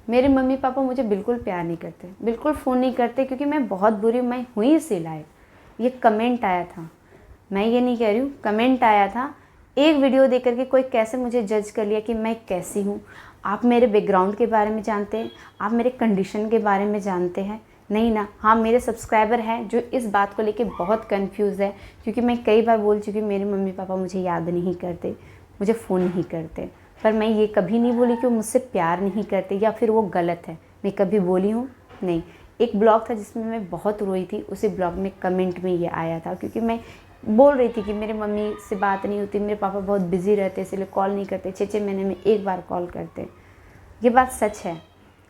मेरे mummy papa मुझे बिल्कुल प्यार नहीं करते, बिल्कुल फ़ोन नहीं करते, क्योंकि मैं बहुत बुरी मैं हुई इसी लायक। ये कमेंट आया था, मैं ये नहीं कह रही हूँ, कमेंट आया था। एक वीडियो देख करके कोई कैसे मुझे जज कर लिया कि मैं कैसी हूँ। आप मेरे बैकग्राउंड के बारे में जानते हैं, आप मेरे कंडीशन के बारे में जानते हैं? नहीं ना। हाँ, मेरे सब्सक्राइबर हैं जो इस बात को लेके बहुत कंफ्यूज है, क्योंकि मैं कई बार बोल चुकी हूँ मेरे मम्मी पापा मुझे याद नहीं करते, मुझे फ़ोन नहीं करते। पर मैं ये कभी नहीं बोली कि वो मुझसे प्यार नहीं करते या फिर वो गलत है। मैं कभी बोली हूँ? नहीं। एक ब्लॉग था जिसमें मैं बहुत रोई थी, उसी ब्लॉग में कमेंट में ये आया था, क्योंकि मैं बोल रही थी कि मेरे मम्मी से बात नहीं होती, मेरे पापा बहुत बिजी रहते इसलिए कॉल नहीं करते, 6-6 महीने में एक बार कॉल करते। ये बात सच है।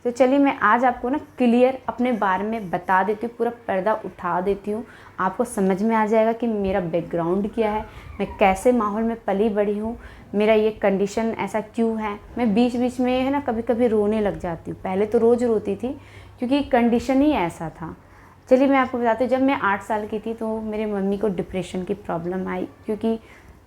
तो चलिए मैं आज आपको ना क्लियर अपने बारे में बता देती हूँ, पूरा पर्दा उठा देती हूँ। आपको समझ में आ जाएगा कि मेरा बैकग्राउंड क्या है, मैं कैसे माहौल में पली बड़ी हूँ, मेरा ये कंडीशन ऐसा क्यों है। मैं बीच बीच में है ना कभी कभी रोने लग जाती हूँ। पहले तो रोज़ रोती थी क्योंकि कंडीशन ही ऐसा था। चलिए मैं आपको बताती हूँ, जब मैं 8 साल की थी तो मेरे मम्मी को डिप्रेशन की प्रॉब्लम आई, क्योंकि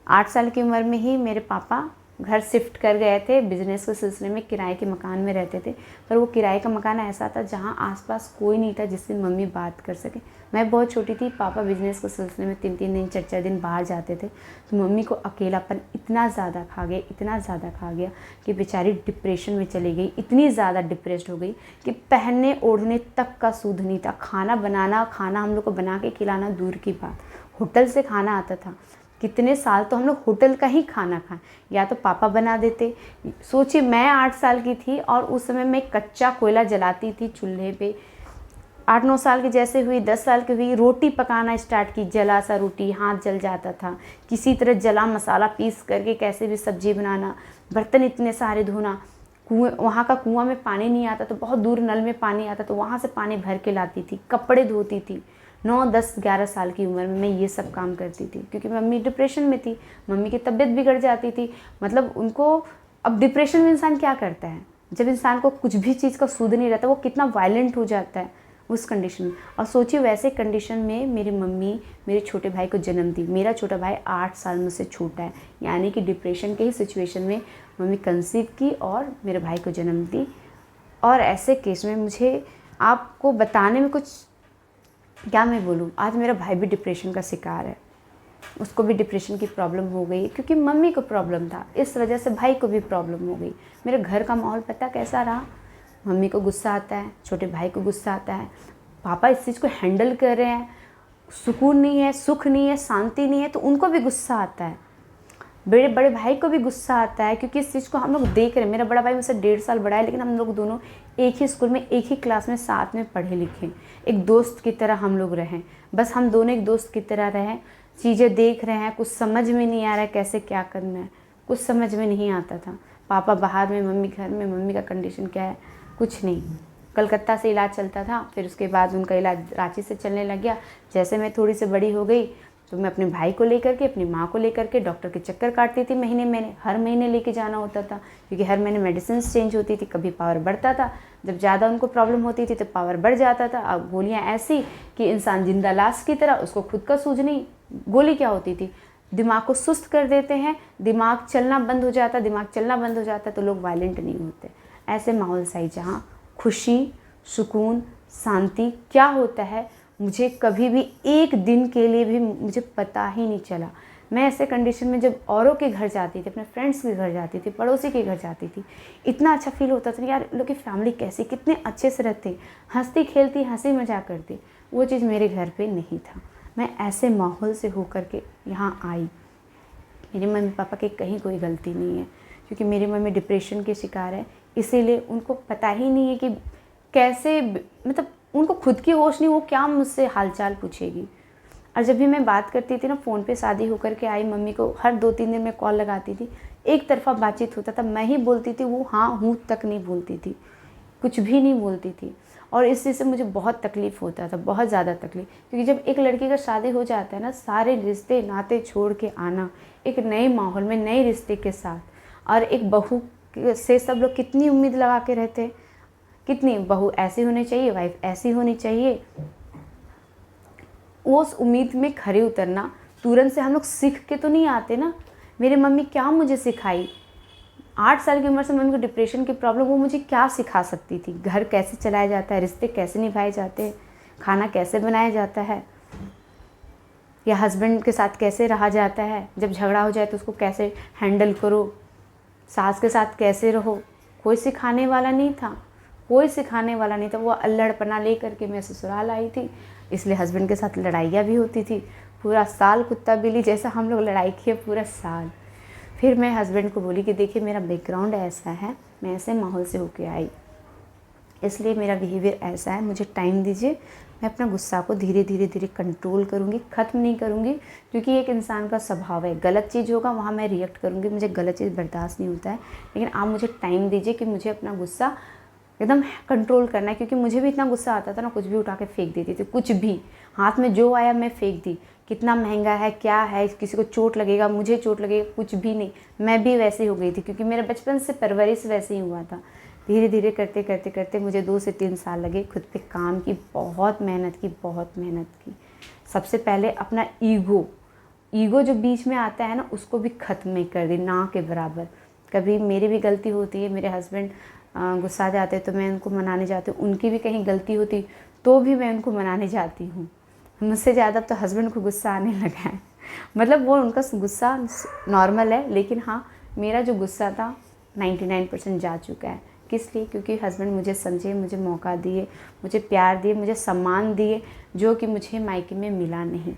8 साल की उम्र में ही मेरे पापा घर शिफ्ट कर गए थे। बिज़नेस के सिलसिले में किराए के मकान में रहते थे, पर वो किराए का मकान ऐसा था जहाँ आसपास कोई नहीं था जिससे मम्मी बात कर सके। मैं बहुत छोटी थी, पापा बिज़नेस के सिलसिले में 3-3 दिन 4-4 दिन बाहर जाते थे, तो मम्मी को अकेलापन इतना ज़्यादा खा गया, इतना ज़्यादा खा गया कि बेचारी डिप्रेशन में चली गई। इतनी ज़्यादा डिप्रेस्ड हो गई कि पहनने ओढ़ने तक का सूद नहीं था। खाना बनाना, खाना हम लोग को बना के खिलाना दूर की बात, होटल से खाना आता था। कितने साल तो हम लोग होटल का ही खाना खाएं, या तो पापा बना देते। सोचिए मैं 8 साल की थी और उस समय मैं कच्चा कोयला जलाती थी चूल्हे पे। 8-9 साल की जैसे हुई, 10 साल की हुई, रोटी पकाना स्टार्ट की। जला सा रोटी, हाथ जल जाता था। किसी तरह जला मसाला पीस करके कैसे भी सब्जी बनाना, बर्तन इतने सारे धोना। कुएं, वहाँ का कुआं में पानी नहीं आता तो बहुत दूर नल में पानी आता तो वहाँ से पानी भर के लाती थी, कपड़े धोती थी। 9-10-11 साल की उम्र में मैं ये सब काम करती थी, क्योंकि मम्मी डिप्रेशन में थी, मम्मी की तबीयत बिगड़ जाती थी। मतलब उनको, अब डिप्रेशन में इंसान क्या करता है, जब इंसान को कुछ भी चीज़ का सूद नहीं रहता वो कितना वायलेंट हो जाता है उस कंडीशन में। और सोचिए वैसे कंडीशन में मेरी मम्मी मेरे छोटे भाई को जन्म दी। मेरा छोटा भाई 8 साल मुझसे छोटा है, यानी कि डिप्रेशन के ही सिचुएशन में मम्मी कंसीव की और मेरे भाई को जन्म दी। और ऐसे केस में मुझे आपको बताने में कुछ, क्या मैं बोलूँ, आज मेरा भाई भी डिप्रेशन का शिकार है। उसको भी डिप्रेशन की प्रॉब्लम हो गई, क्योंकि मम्मी को प्रॉब्लम था, इस वजह से भाई को भी प्रॉब्लम हो गई। मेरे घर का माहौल पता कैसा रहा, मम्मी को गुस्सा आता है, छोटे भाई को गुस्सा आता है, पापा इस चीज़ को हैंडल कर रहे हैं, सुकून नहीं है, सुख नहीं है, शांति नहीं है, तो उनको भी गुस्सा आता है। बड़े बड़े भाई को भी गुस्सा आता है, क्योंकि इस चीज़ को हम लोग देख रहे हैं। मेरा बड़ा भाई मुझसे 1.5 साल बड़ा है, लेकिन हम लोग दोनों एक ही स्कूल में, एक ही क्लास में साथ में पढ़े लिखे, एक दोस्त की तरह हम लोग रहें। बस हम दोनों एक दोस्त की तरह रहें, चीज़ें देख रहे हैं। कुछ समझ में नहीं आ रहा है कैसे क्या करना है, कुछ समझ में नहीं आता था। पापा बाहर में, मम्मी घर में। मम्मी का कंडीशन क्या है, कुछ नहीं। कलकत्ता से इलाज चलता था, फिर उसके बाद उनका इलाज रांची से चलने लग गया। जैसे मैं थोड़ी सी बड़ी हो गई तो मैं अपने भाई को लेकर के, अपनी माँ को लेकर के डॉक्टर के चक्कर काटती थी। महीने हर महीने लेके जाना होता था, क्योंकि हर महीने मेडिसिन चेंज होती थी। कभी पावर बढ़ता था, जब ज़्यादा उनको प्रॉब्लम होती थी तो पावर बढ़ जाता था। अब गोलियाँ ऐसी कि इंसान जिंदा लाश की तरह, उसको खुद का सूझ नहीं। गोली क्या होती थी, दिमाग को सुस्त कर देते हैं, दिमाग चलना बंद हो जाता, दिमाग चलना बंद हो जाता तो लोग वायलेंट नहीं होते। ऐसे माहौल सही जहाँ खुशी, सुकून, शांति क्या होता है मुझे कभी भी एक दिन के लिए भी मुझे पता ही नहीं चला। मैं ऐसे कंडीशन में जब औरों के घर जाती थी, अपने फ्रेंड्स के घर जाती थी, पड़ोसी के घर जाती थी, इतना अच्छा फील होता था यार, लोग की फैमिली कैसी, कितने अच्छे से रहते, हंसती खेलती, हंसी मजाक करती। वो चीज़ मेरे घर पे नहीं था। मैं ऐसे माहौल से होकर के यहाँ आई। मेरे मम्मी पापा की कहीं कोई गलती नहीं है, क्योंकि मेरी मम्मी डिप्रेशन के शिकार है, इसीलिए उनको पता ही नहीं है कि कैसे, मतलब उनको खुद की होश नहीं, वो क्या मुझसे हालचाल पूछेगी। और जब भी मैं बात करती थी ना फ़ोन पे, शादी होकर के आई, मम्मी को हर 2-3 दिन में कॉल लगाती थी, एक तरफा बातचीत होता था, मैं ही बोलती थी, वो हाँ हूँ तक नहीं बोलती थी, कुछ भी नहीं बोलती थी। और इस चीज़ से मुझे बहुत तकलीफ़ होता था, बहुत ज़्यादा तकलीफ़, क्योंकि जब एक लड़की का शादी हो जाता है ना, सारे रिश्ते नाते छोड़ के आना एक नए माहौल में, नए रिश्ते के साथ, और एक बहू से सब लोग कितनी उम्मीद लगा के रहते हैं, कितनी बहू ऐसी होनी चाहिए, वाइफ ऐसी होनी चाहिए। उस उम्मीद में खरे उतरना तुरंत से हम लोग सीख के तो नहीं आते ना। मेरी मम्मी क्या मुझे सिखाई, 8 साल की उम्र से मम्मी को डिप्रेशन की प्रॉब्लम, वो मुझे क्या सिखा सकती थी? घर कैसे चलाया जाता है, रिश्ते कैसे निभाए जाते हैं, खाना कैसे बनाया जाता है, या हस्बैंड के साथ कैसे रहा जाता है, जब झगड़ा हो जाए तो उसको कैसे हैंडल करो, सास के साथ कैसे रहो। कोई सिखाने वाला नहीं था, कोई सिखाने वाला नहीं था। वो अल्लड़पना ले करके मैं ससुराल आई थी, इसलिए हस्बैंड के साथ लड़ाइयाँ भी होती थी। पूरा साल कुत्ता बिल्ली जैसा हम लोग लड़ाई किए, पूरा साल। फिर मैं हस्बैंड को बोली कि देखिए मेरा बैकग्राउंड ऐसा है, मैं ऐसे माहौल से होके आई, इसलिए मेरा बिहेवियर ऐसा है, मुझे टाइम दीजिए, मैं अपना गुस्सा को धीरे धीरे धीरे कंट्रोल करूँगी, ख़त्म नहीं करूँगी, क्योंकि एक इंसान का स्वभाव है, गलत चीज़ होगा वहाँ मैं रिएक्ट करूँगी, मुझे गलत चीज़ बर्दाश्त नहीं होता है। लेकिन आप मुझे टाइम दीजिए कि मुझे अपना गुस्सा एकदम कंट्रोल करना है, क्योंकि मुझे भी इतना गुस्सा आता था ना, कुछ भी उठा के फेंक देती थी, कुछ भी हाथ में जो आया मैं फेंक दी। कितना महंगा है, क्या है, किसी को चोट लगेगा, मुझे चोट लगेगा, कुछ भी नहीं। मैं भी वैसे हो गई थी, क्योंकि मेरा बचपन से परवरिश वैसे ही हुआ था। धीरे धीरे करते करते करते मुझे 2 से 3 साल लगे खुद पे काम की, बहुत मेहनत की, बहुत मेहनत की। सबसे पहले अपना ईगो जो बीच में आता है ना, उसको भी ख़त्म नहीं कर दी, ना के बराबर। कभी मेरी भी गलती होती है, मेरे हस्बैंड गुस्सा जाते तो मैं उनको मनाने जाती हूँ, उनकी भी कहीं गलती होती तो भी मैं उनको मनाने जाती हूँ। मुझसे ज़्यादा तो हस्बैंड को गुस्सा आने लगा है। मतलब वो उनका गुस्सा नॉर्मल है, लेकिन हाँ मेरा जो गुस्सा था 99% जा चुका है। किस लिए? क्योंकि हस्बैंड मुझे समझे, मुझे मौका दिए, मुझे प्यार दिए, मुझे सम्मान दिए, जो कि मुझे मायके में मिला नहीं।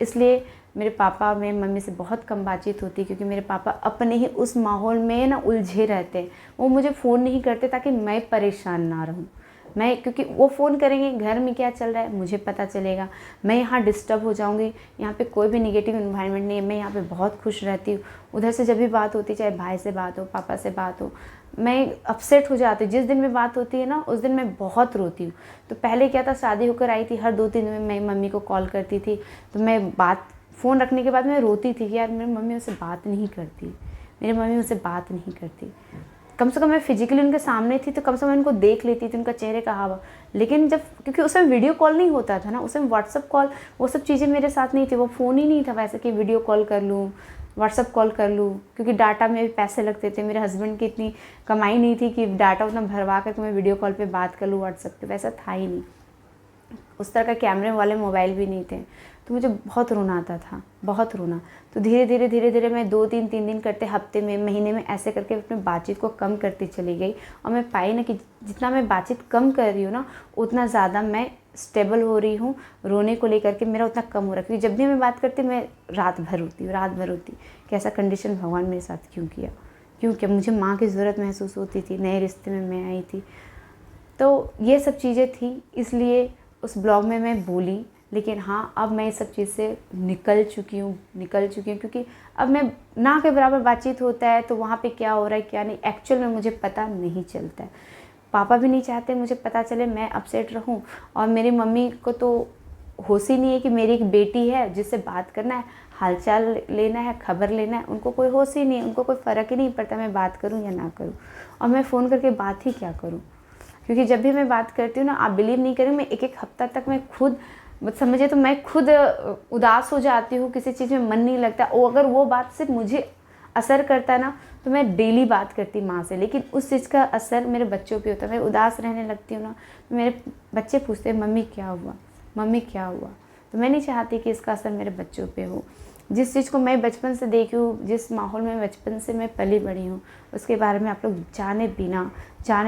इसलिए मेरे पापा में मम्मी से बहुत कम बातचीत होती, क्योंकि मेरे पापा अपने ही उस माहौल में ना उलझे रहते हैं। वो मुझे फ़ोन नहीं करते ताकि मैं परेशान ना रहूँ। क्योंकि वो फ़ोन करेंगे, घर में क्या चल रहा है मुझे पता चलेगा, मैं यहाँ डिस्टर्ब हो जाऊँगी। यहाँ पे कोई भी नेगेटिव इन्वायरमेंट नहीं है, मैं यहाँ पे बहुत खुश रहती हूँ। उधर से जब भी बात होती, चाहे भाई से बात हो, पापा से बात हो, मैं अपसेट हो जाती हूँ। जिस दिन में बात होती है ना, उस दिन मैं बहुत रोती हूँ। तो पहले क्या था, शादी होकर आई थी, हर 2-3 दिन में मैं मम्मी को कॉल करती थी, तो मैं फ़ोन रखने के बाद मैं रोती थी कि यार मेरी मम्मी मुझसे बात नहीं करती, मेरी मम्मी मुझसे बात नहीं करती। कम से कम मैं फिजिकली उनके सामने थी तो कम से कम उनको देख लेती थी, उनका चेहरे का हाव। लेकिन जब, क्योंकि उस समय वीडियो कॉल नहीं होता था ना, उस समय व्हाट्सअप कॉल, वो सब चीज़ें मेरे साथ नहीं थी। वो फ़ोन ही नहीं था वैसे कि वीडियो कॉल कर लूँ, व्हाट्सअप कॉल कर लूँ, क्योंकि डाटा में भी पैसे लगते थे। मेरे हस्बैंड की इतनी कमाई नहीं थी कि डाटा उतना भरवा करके मैं वीडियो कॉल पर बात कर लूँ व्हाट्सअप पर, वैसा था ही नहीं। उस तरह का कैमरे वाले मोबाइल भी नहीं थे। तो मुझे बहुत रोना आता था, बहुत रोना। तो धीरे धीरे मैं 2-3 दिन करते, हफ्ते में, महीने में, ऐसे करके अपनी बातचीत को कम करती चली गई। और मैं पाई ना कि जितना मैं बातचीत कम कर रही हूँ ना, उतना ज़्यादा मैं स्टेबल हो रही हूँ। रोने को लेकर के मेरा उतना कम हो रहा है, क्योंकि जब भी मैं बात करती मैं रात भर रोती कि ऐसा कंडीशन भगवान मेरे साथ क्यों किया। मुझे माँ की ज़रूरत महसूस होती थी, नए रिश्ते में मैं आई थी। तो ये सब चीज़ें थी, इसलिए उस ब्लॉग में मैं बोली। लेकिन हाँ, अब मैं इस सब चीज़ से निकल चुकी हूँ, क्योंकि अब मैं ना के बराबर बातचीत होता है तो वहाँ पे क्या हो रहा है क्या नहीं, एक्चुअल में मुझे पता नहीं चलता है। पापा भी नहीं चाहते मुझे पता चले, मैं अपसेट रहूँ। और मेरी मम्मी को तो होश ही नहीं है कि मेरी एक बेटी है जिससे बात करना है, हालचाल लेना है, खबर लेना है। उनको कोई होश ही नहीं है, उनको कोई फ़र्क ही नहीं पड़ता मैं बात करूँ या ना करूँ। और मैं फ़ोन करके बात ही क्या करूँ, क्योंकि जब भी मैं बात करती हूँ ना, आप बिलीव नहीं करें, मैं एक हफ्ता तक मैं खुद समझे तो मैं खुद उदास हो जाती हूँ, किसी चीज़ में मन नहीं लगता। अगर वो बात सिर्फ मुझे असर करता ना, तो मैं डेली बात करती माँ से, लेकिन उस चीज़ का असर मेरे बच्चों पे होता है। मैं उदास रहने लगती हूँ ना, तो मेरे बच्चे पूछते हैं मम्मी क्या हुआ। तो मैं नहीं चाहती कि इसका असर मेरे बच्चों पे हो। जिस चीज़ को मैं बचपन से देखी हूँ, जिस माहौल में बचपन से मैं पली बड़ी हूँ, उसके बारे में आप लोग जाने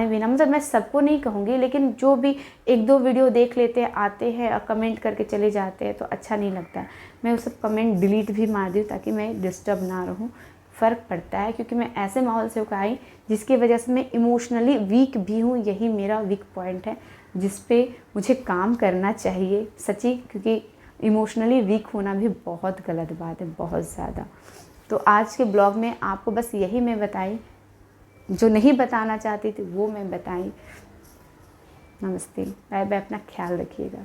बिना मतलब मैं सबको नहीं कहूँगी, लेकिन जो भी 1-2 वीडियो देख लेते हैं, आते हैं और कमेंट करके चले जाते हैं, तो अच्छा नहीं लगता है। मैं वो सब कमेंट डिलीट भी मार दी ताकि मैं डिस्टर्ब ना रहूँ। फ़र्क पड़ता है, क्योंकि मैं ऐसे माहौल से होकर आई जिसकी वजह से मैं इमोशनली वीक भी हूँ। यही मेरा वीक पॉइंट है, जिस पे मुझे काम करना चाहिए सच्ची, क्योंकि इमोशनली वीक होना भी बहुत गलत बात है, बहुत ज़्यादा। तो आज के ब्लॉग में आपको बस यही मैं बताई, जो नहीं बताना चाहती थी वो मैं बताई। नमस्ते, बाय बाय, अपना ख्याल रखिएगा।